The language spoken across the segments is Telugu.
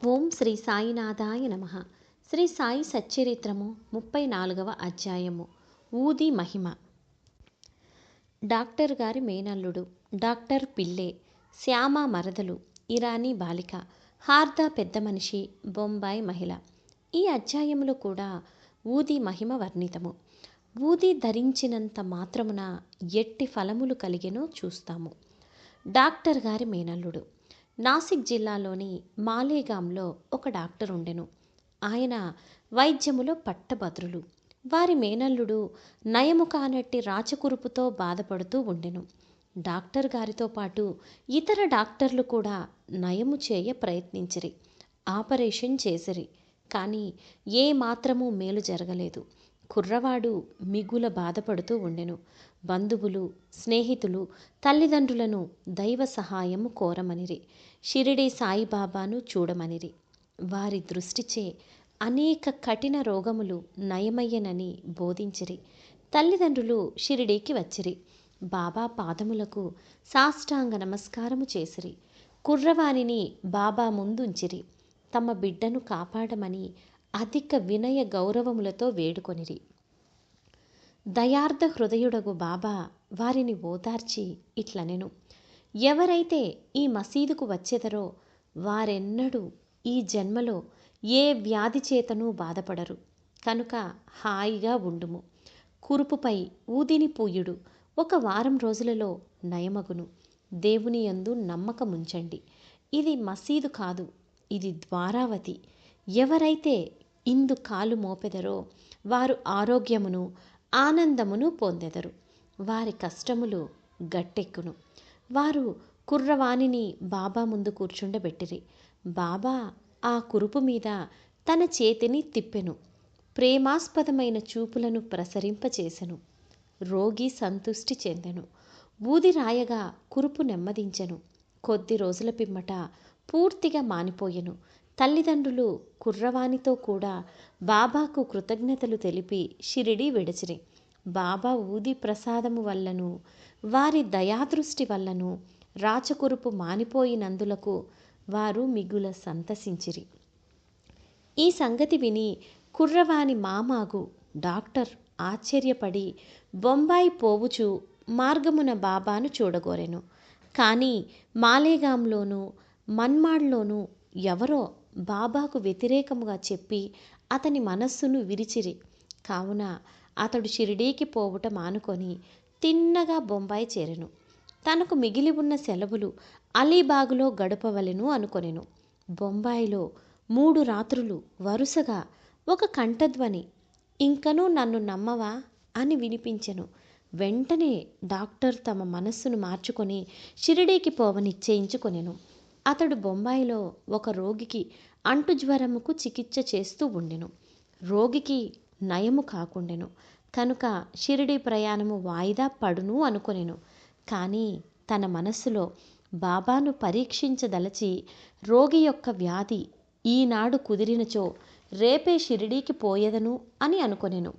ఓం శ్రీ సాయినాథాయ నమః. శ్రీ సాయి సచ్చరిత్రము 34వ అధ్యాయము. ఊది మహిమ. డాక్టర్ గారి మేనల్లుడు, డాక్టర్ పిల్లే, శ్యామ మరదలు, ఇరానీ బాలిక, హార్దా పెద్ద మనిషి, బొంబాయి మహిళ. ఈ అధ్యాయములో కూడా ఊది మహిమ వర్ణితము. ఊది ధరించినంత మాత్రమున ఎట్టి ఫలములు కలిగెనో చూస్తాము. డాక్టర్ గారి మేనల్లుడు. నాసిక్ జిల్లాలోని మాలేగాంలో ఒక డాక్టర్ ఉండెను. ఆయన వైద్యములో పట్టభద్రులు. వారి మేనల్లుడు నయము కానట్టి రాచకురుపుతో బాధపడుతూ ఉండెను. డాక్టర్ గారితో పాటు ఇతర డాక్టర్లు కూడా నయము చేయ ప్రయత్నించిరి. ఆపరేషన్ చేసిరి. కానీ ఏ మాత్రమూ మేలు జరగలేదు. కుర్రవాడు మిగుల బాధపడుతూ ఉండెను. బంధువులు, స్నేహితులు, తల్లిదండ్రులను దైవ సహాయము కోరమనిరి. షిరిడీ సాయిబాబాను చూడమనిరి. వారి దృష్టిచే అనేక కఠిన రోగములు నయమయ్యనని బోధించిరి. తల్లిదండ్రులు షిరిడీకి వచ్చిరి. బాబా పాదములకు సాష్టాంగ నమస్కారము చేసిరి. కుర్రవానిని బాబా ముందుంచిరి. తమ బిడ్డను కాపాడమని అధిక వినయ గౌరవములతో వేడుకొనిరి. దయార్థ హృదయుడగు బాబా వారిని ఓదార్చి ఇట్లనెను: ఎవరైతే ఈ మసీదుకు వచ్చెదరో వారెన్నడూ ఈ జన్మలో ఏ వ్యాధి చేతనూ బాధపడరు. కనుక హాయిగా ఉండుము. కురుపుపై ఊదిని పూయుడు. 1 వారం రోజులలో నయమగును. దేవుని యందు నమ్మకముంచండి. ఇది మసీదు కాదు, ఇది ద్వారావతి. ఎవరైతే ఇందు కాలు మోపెదరో వారు ఆరోగ్యమును ఆనందమును పొందెదరు. వారి కష్టములు గట్టెక్కును. వారు కుర్రవాణిని బాబా ముందు కూర్చుండబెట్టిరి. బాబా ఆ కురుపు మీద తన చేతిని తిప్పెను. ప్రేమాస్పదమైన చూపులను ప్రసరింపచేసెను. రోగి సంతుష్టి చెందెను. ఊది రాయగా కురుపు నెమ్మదించెను. కొద్ది రోజుల పిమ్మట పూర్తిగా మానిపోయెను. తల్లిదండ్రులు కుర్రవానితో కూడా బాబాకు కృతజ్ఞతలు తెలిపి షిరిడీ విడిచిరి. బాబా ఊది ప్రసాదము వల్లను వారి దయాదృష్టి వల్లను రాచకురుపు మానిపోయినందులకు వారు మిగుల సంతసించిరి. ఈ సంగతి విని కుర్రవాని మామాగు డాక్టర్ ఆశ్చర్యపడి బొంబాయి పోవుచు మార్గమున బాబాను చూడగోరెను. కానీ మాలేగాంలోనూ మన్మాడ్లోనూ ఎవరో బాబాకు వ్యతిరేకముగా చెప్పి అతని మనస్సును విరిచిరి. కావున అతడు షిరిడీకి పోవుట మానుకొని తిన్నగా బొంబాయి చేరెను. తనకు మిగిలి ఉన్న సెలవులు అలీబాగులో గడపవలెను అనుకొనెను. బొంబాయిలో 3 రాత్రులు వరుసగా ఒక కంఠధ్వని, ఇంకనూ నన్ను నమ్మవా అని వినిపించెను. వెంటనే డాక్టర్ తమ మనస్సును మార్చుకొని షిరిడీకి పోవ నిశ్చయించుకొనెను. అతడు బొంబాయిలో ఒక రోగికి అంటుజ్వరముకు చికిత్స చేస్తూ ఉండెను. రోగికి నయము కాకుండెను. కనుక షిరిడీ ప్రయాణము వాయిదా పడును అనుకొనెను. కానీ తన మనస్సులో బాబాను పరీక్షించదలచి రోగి యొక్క వ్యాధి ఈనాడు కుదిరినచో రేపే షిరిడీకి పోయేదను అని అనుకొనెను.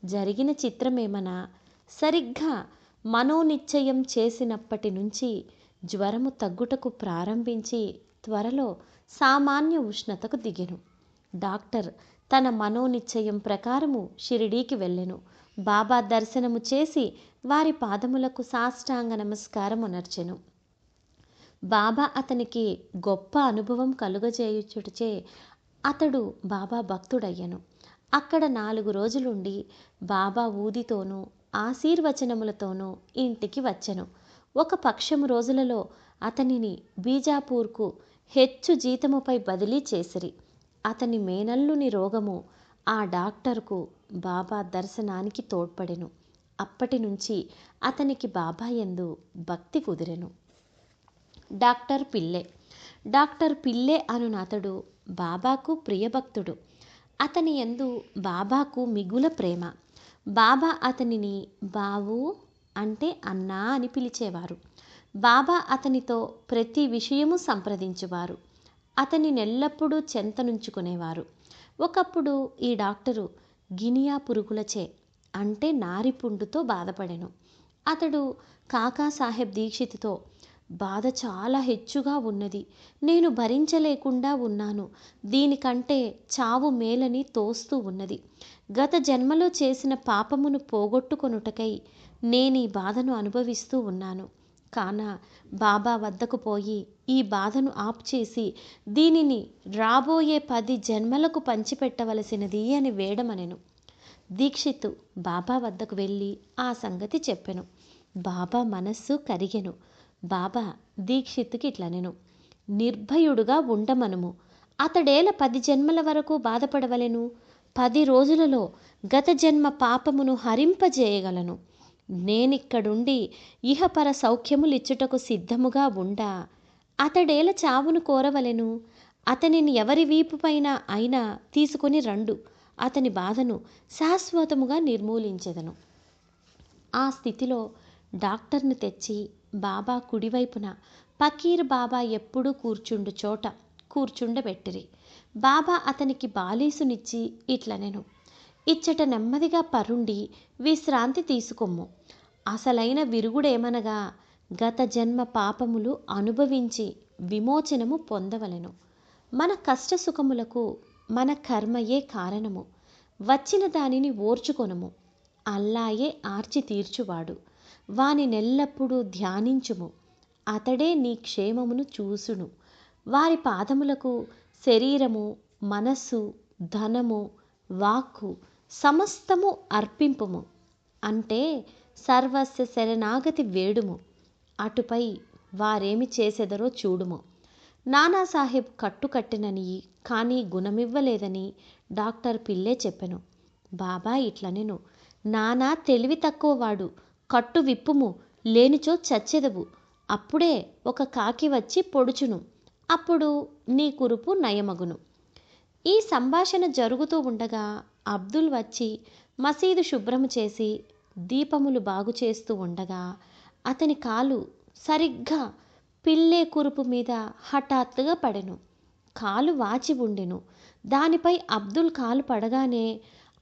జరిగిన చిత్రమేమనా, సరిగ్గా మనోనిశ్చయం చేసినప్పటి నుంచి జ్వరము తగ్గుటకు ప్రారంభించి త్వరలో సామాన్య ఉష్ణతకు దిగెను. డాక్టర్ తన మనోనిశ్చయం ప్రకారము షిరిడీకి వెళ్ళెను. బాబా దర్శనము చేసి వారి పాదములకు సాష్టాంగ నమస్కారమునర్చెను. బాబా అతనికి గొప్ప అనుభవం కలుగజేయుచుటచే అతడు బాబా భక్తుడయ్యను. అక్కడ 4 రోజులుండి బాబా ఊదితోనూ ఆశీర్వచనములతోనూ ఇంటికి వచ్చెను. 1 పక్షము రోజులలో అతనిని బీజాపూర్కు హెచ్చు జీతముపై బదిలీ చేసిరి. అతని మేనల్లుని రోగము ఆ డాక్టర్కు బాబా దర్శనానికి తోడ్పడెను. అప్పటి నుంచి అతనికి బాబా యందు భక్తి కుదిరెను. డాక్టర్ పిల్లే. డాక్టర్ పిల్లే అనునతడు బాబాకు ప్రియభక్తుడు. అతని యందు బాబాకు మిగుల ప్రేమ. బాబా అతనిని బావు అంటే అన్నా అని పిలిచేవారు. బాబా అతనితో ప్రతి విషయము సంప్రదించువారు. అతని నెల్లప్పుడూ చెంతనుంచుకునేవారు. ఒకప్పుడు ఈ డాక్టరు గినియా పురుగులచే అంటే నారిపుండుతో బాధపడెను. అతడు కాకాసాహెబ్ దీక్షితుతో బాధ చాలా హెచ్చుగా ఉన్నది. నేను భరించలేకుండా ఉన్నాను. దీనికంటే చావు మేలని తోస్తూ ఉన్నది. గత జన్మలో చేసిన పాపమును పోగొట్టుకొనుటకై నేనీ బాధను అనుభవిస్తూ ఉన్నాను. కాన బాబా వద్దకు పోయి ఈ బాధను ఆపు చేసి దీనిని రాబోయే 10 జన్మలకు పంచిపెట్టవలసినది అని వేడమనెను. దీక్షిత్ బాబా వద్దకు వెళ్ళి ఆ సంగతి చెప్పెను. బాబా మనస్సు కరిగెను. బాబా దీక్షిత్తుకి ఇట్లనెను, నిర్భయుడుగా ఉండమనుము. అతడేల 10 జన్మల వరకు బాధపడవలెను? 10 రోజులలో గత జన్మ పాపమును హరింపజేయగలను. నేనిక్కడుండి ఇహపర సౌఖ్యములిచ్చుటకు సిద్ధముగా ఉండా అతడేల చావును కోరవలెను? అతనిని ఎవరి వీపుపైన అయినా తీసుకొని రండు. అతని బాధను శాశ్వతముగా నిర్మూలించెదను. ఆ స్థితిలో డాక్టర్ని తెచ్చి బాబా కుడివైపున పకీర్ బాబా ఎప్పుడూ కూర్చుండు చోట కూర్చుండబెట్టిరి. బాబా అతనికి బాలీసునిచ్చి ఇట్లనెను, ఇచ్చట నెమ్మదిగా పరుండి విశ్రాంతి తీసుకొమ్ము. అసలైన విరుగుడేమనగా గత జన్మ పాపములు అనుభవించి విమోచనము పొందవలెను. మన కష్టసుఖములకు మన కర్మయే కారణము. వచ్చిన దానిని ఓర్చుకొనుము. అల్లాయే ఆర్చి తీర్చువాడు. వానినెల్లప్పుడూ ధ్యానించుము. అతడే నీ క్షేమమును చూసును. వారి పాదములకు శరీరము, మనస్సు, ధనము, వాక్కు సమస్తము అర్పింపుము. అంటే సర్వస్వ శరణాగతి వేడుము. అటుపై వారేమి చేసెదరో చూడుము. నానాసాహెబ్ కట్టుకట్టెనని కానీ గుణమివ్వలేదని డాక్టర్ పిల్లే చెప్పెను. బాబా ఇట్లనెను, నానా తెలివి తక్కువవాడు, కట్టు విప్పుము, లేనిచో చచ్చెదవు. అప్పుడే ఒక కాకి వచ్చి పొడుచును. అప్పుడు నీ కురుపు నయమగును. ఈ సంభాషణ జరుగుతూ ఉండగా అబ్దుల్ వచ్చి మసీదు శుభ్రము చేసి దీపములు బాగు చేస్తూ ఉండగా అతని కాలు సరిగ్గా పిల్లే కురుపు మీద హఠాత్తుగా పడెను. కాలు వాచి ఉండెను. దానిపై అబ్దుల్ కాలు పడగానే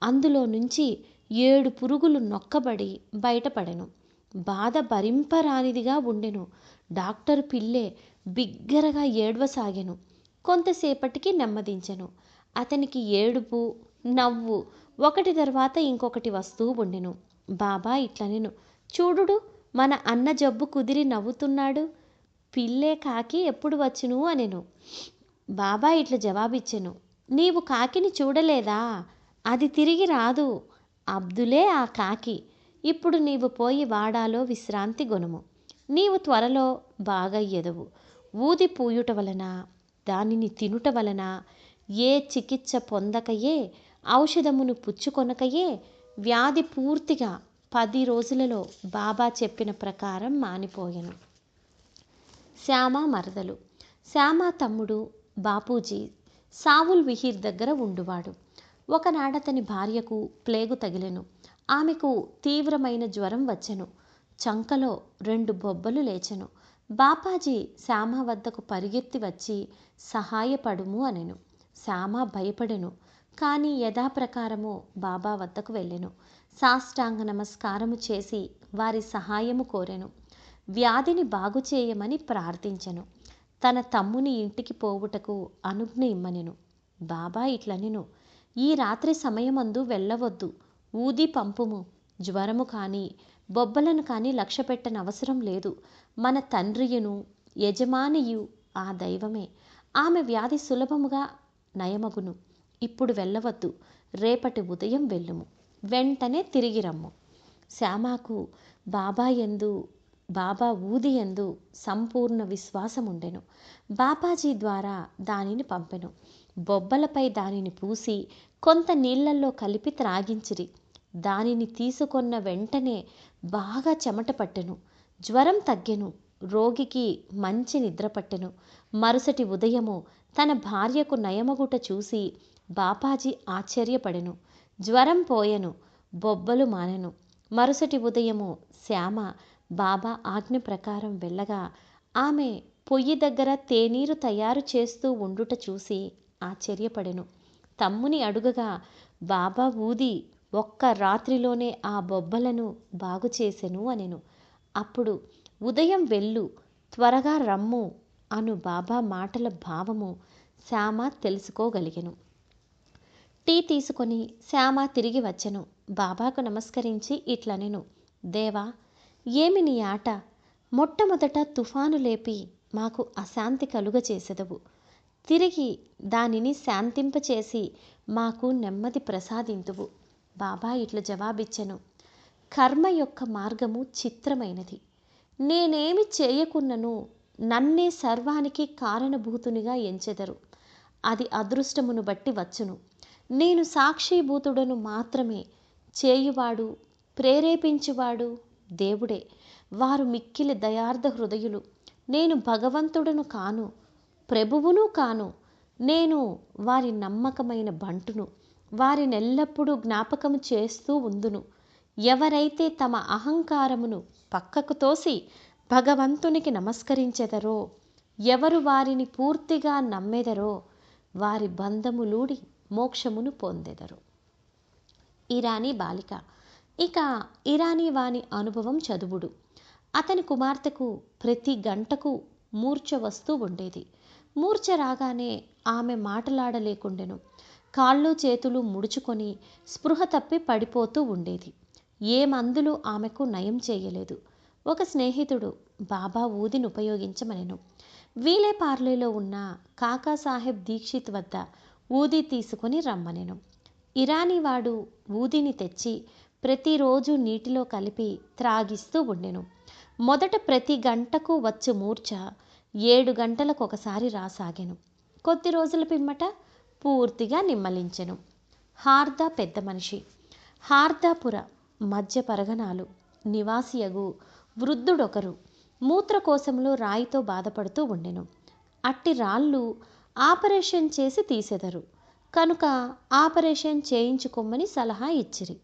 అందులో నుంచి 7 పురుగులు నొక్కబడి బయటపడెను. బాధ భరింపరానిదిగా ఉండెను. డాక్టర్ పిల్లే బిగ్గరగా ఏడ్వసాగెను. కొంతసేపటికి నెమ్మదించెను. అతనికి ఏడుపు, నవ్వు ఒకటి తర్వాత ఇంకొకటి వస్తూ ఉండెను. బాబా ఇట్లనెను, చూడుడు, మన అన్న జబ్బు కుదిరి నవ్వుతున్నాడు. పిల్లే కాకి ఎప్పుడు వచ్చును అనెను. బాబా ఇట్లా జవాబిచ్చెను, నీవు కాకిని చూడలేదా? అది తిరిగి రాదు. అబ్దులే ఆ కాకి. ఇప్పుడు నీవు పోయి వాడాలో విశ్రాంతి గొనుము. నీవు త్వరలో బాగయ్యెదవు. ఊది పూయుట వలన, దానిని తినుట వలన, ఏ చికిత్స పొందకయే, ఔషధమును పుచ్చుకొనకయే వ్యాధి పూర్తిగా 10 రోజులలో బాబా చెప్పిన ప్రకారం మానిపోయెను. శ్యామ మరదలు. శ్యామ తమ్ముడు బాపూజీ సావుల్ విహీర్ దగ్గర ఉండువాడు. ఒకనాడతని భార్యకు ప్లేగు తగిలెను. ఆమెకు తీవ్రమైన జ్వరం వచ్చెను. చంకలో 2 బొబ్బలు లేచెను. బాపాజీ శ్యామ వద్దకు పరిగెత్తి వచ్చి సహాయపడుము అనెను. శ్యామ భయపడెను. కానీ యథాప్రకారము బాబా వద్దకు వెళ్ళెను. సాష్టాంగ నమస్కారము చేసి వారి సహాయము కోరెను. వ్యాధిని బాగు చేయమని ప్రార్థించెను. తన తమ్ముని ఇంటికి పోవుటకు అనుజ్ఞ ఇమ్మనెను. బాబా ఇట్లనెను, ఈ రాత్రి సమయమందు వెళ్ళవద్దు. ఊది పంపుము. జ్వరము కానీ బొబ్బలను కానీ లక్ష్యపెట్టనవసరం లేదు. మన తండ్రియును యజమానియు ఆ దైవమే. ఆమె వ్యాధి సులభముగా నయమగును. ఇప్పుడు వెళ్ళవద్దు. రేపటి ఉదయం వెళ్ళుము. వెంటనే తిరిగి రమ్ము. శ్యామకు బాబా ఊది యందు సంపూర్ణ విశ్వాసముండెను. బాపాజీ ద్వారా దానిని పంపెను. బొబ్బలపై దానిని పూసి కొంత నీళ్లల్లో కలిపి త్రాగించిరి. దానిని తీసుకొన్న వెంటనే బాగా చెమట పట్టెను. జ్వరం తగ్గెను. రోగికి మంచి నిద్ర పట్టెను. మరుసటి ఉదయము తన భార్యకు నయమగుట చూసి బాపాజీ ఆశ్చర్యపడెను. జ్వరం పోయెను. బొబ్బలు మానెను. మరుసటి ఉదయము శ్యామ బాబా ఆజ్ఞ ప్రకారం వెళ్ళగా ఆమె పొయ్యి దగ్గర తేనీరు తయారు చేస్తూ ఉండుట చూసి ఆశ్చర్యపడెను. తమ్ముని అడుగగా బాబా ఊది ఒక్క రాత్రిలోనే ఆ బొబ్బలను బాగు చేసెను అనెను. అప్పుడు ఉదయం వెళ్ళు, త్వరగా రమ్ము అను బాబా మాటల భావము శ్యామ తెలుసుకోగలిగెను. టీ తీసుకొని శ్యామ తిరిగి వచ్చెను. బాబాకు నమస్కరించి ఇట్లనెను, దేవా, ఏమి నీ ఆట? మొట్టమొదట తుఫాను లేపి మాకు అశాంతి కలుగచేసెదవు. తిరిగి దానిని శాంతింపచేసి మాకు నెమ్మది ప్రసాదింతువు. బాబా ఇట్లా జవాబిచ్చెను, కర్మ యొక్క మార్గము చిత్రమైనది. నేనేమి చేయకున్నను నన్నే సర్వానికి కారణభూతునిగా ఎంచెదరు. అది అదృష్టమును బట్టి వచ్చును. నేను సాక్షిభూతుడను మాత్రమే. చేయువాడు ప్రేరేపించువాడు దేవుడే. వారు మిక్కిలి దయార్థ హృదయులు. నేను భగవంతుడను కాను, ప్రభువును కాను. నేను వారి నమ్మకమైన బంటును. వారినెల్లప్పుడూ జ్ఞాపకము చేస్తూ ఉందును. ఎవరైతే తమ అహంకారమును పక్కకు తోసి భగవంతునికి నమస్కరించెదరో, ఎవరు వారిని పూర్తిగా నమ్మెదరో, వారి బంధములూడి మోక్షమును పొందెదరు. ఇరానీ బాలిక. ఇక ఇరానీ వాని అనుభవం చదువుడు. అతని కుమార్తెకు ప్రతి గంటకు మూర్ఛ వస్తూ ఉండేది. మూర్ఛ రాగానే ఆమె మాటలాడలేకుండెను. కాళ్ళు చేతులు ముడుచుకొని స్పృహ తప్పి పడిపోతూ ఉండేది. ఏ మందులు ఆమెకు నయం చేయలేదు. ఒక స్నేహితుడు బాబా ఊదిని ఉపయోగించమనెను. వీలే పార్లేలో ఉన్న కాకాసాహెబ్ దీక్షిత్ వద్ద ఊది తీసుకొని రమ్మనెను. ఇరానీవాడు ఊదిని తెచ్చి ప్రతిరోజు నీటిలో కలిపి త్రాగిస్తూ ఉండెను. మొదట ప్రతి గంటకు వచ్చు మూర్ఛ 7 గంటలకొకసారి రాసాగెను. కొద్ది రోజుల పిమ్మట పూర్తిగా నిమ్మలించెను. హార్దా పెద్ద మనిషి. హార్దాపుర మధ్య పరగణాలు నివాసియగు వృద్ధుడొకరు మూత్రకోశంలో రాయితో బాధపడుతూ ఉండెను. అట్టి రాళ్ళు ఆపరేషన్ చేసి తీసెదరు కనుక ఆపరేషన్ చేయించుకోమని సలహా ఇచ్చిరి.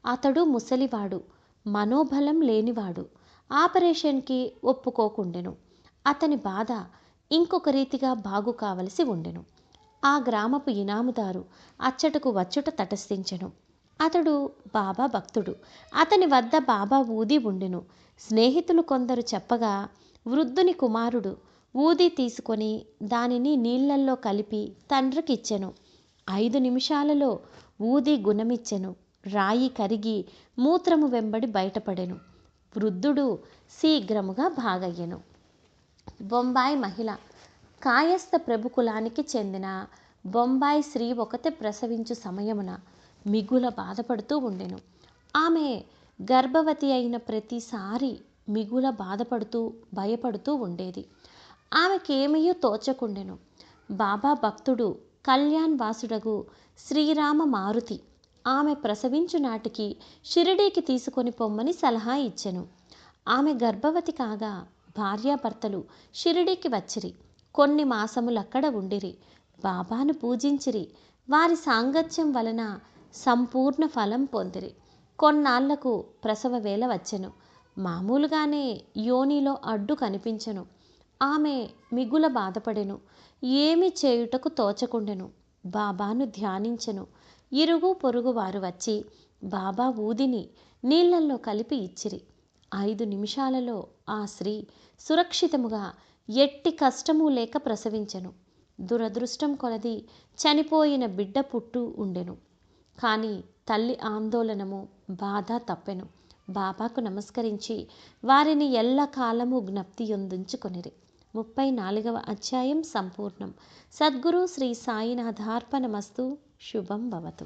అతడు ముసలివాడు, మనోబలం లేనివాడు. ఆపరేషన్కి ఒప్పుకోకుండెను. అతని బాధ ఇంకొక రీతిగా బాగు కావలసి ఉండెను. ఆ గ్రామపు ఇనాముదారు అచ్చటకు వచ్చుట తటస్థించెను. అతడు బాబా భక్తుడు. అతని వద్ద బాబా ఊది ఉండెను. స్నేహితులు కొందరు చెప్పగా వృద్ధుని కుమారుడు ఊది తీసుకొని దానిని నీళ్లల్లో కలిపి తండ్రికిచ్చెను. 5 నిమిషాలలో ఊది గుణమిచ్చెను. రాయి కరిగి మూత్రము వెంబడి బయటపడెను. వృద్ధుడు శీఘ్రముగా బాగయ్యెను. బొంబాయి మహిళ. కాయస్థ ప్రభు కులానికి చెందిన బొంబాయి స్త్రీ ఒకతే ప్రసవించు సమయమున మిగుల బాధపడుతూ ఉండెను. ఆమె గర్భవతి అయిన ప్రతిసారి మిగుల బాధపడుతూ భయపడుతూ ఉండేది. ఆమెకేమీయూ తోచకుండెను. బాబా భక్తుడు కళ్యాణ్ వాసుడగు శ్రీరామ మారుతి ఆమె ప్రసవించు నాటికి షిరిడీకి తీసుకొని పొమ్మని సలహా ఇచ్చెను. ఆమె గర్భవతి కాగా భార్యాభర్తలు షిరిడీకి వచ్చిరి. కొన్ని మాసములక్కడ ఉండిరి. బాబాను పూజించిరి. వారి సాంగత్యం వలన సంపూర్ణ ఫలం పొందిరి. కొన్నాళ్లకు ప్రసవ వేళ వచ్చెను. మామూలుగానే యోనిలో అడ్డు కనిపించెను. ఆమె మిగుల బాధపడెను. ఏమి చేయుటకు తోచకుండెను. బాబాను ధ్యానించెను. ఇరుగు పొరుగు వారు వచ్చి బాబా ఊదిని నీళ్లల్లో కలిపి ఇచ్చిరి. 5 నిమిషాలలో ఆ స్త్రీ సురక్షితముగా ఎట్టి కష్టము లేక ప్రసవించెను. దురదృష్టం కొలది చనిపోయిన బిడ్డ పుట్టు ఉండెను. కానీ తల్లి ఆందోళనము బాధ తప్పెను. బాబాకు నమస్కరించి వారిని ఎల్లకాలము జ్ఞప్తియొందుంచుకొనిరి. 34వ అధ్యాయం సంపూర్ణం. సద్గురు శ్రీ సాయినాథార్పణమస్తు. శుభం భవతు.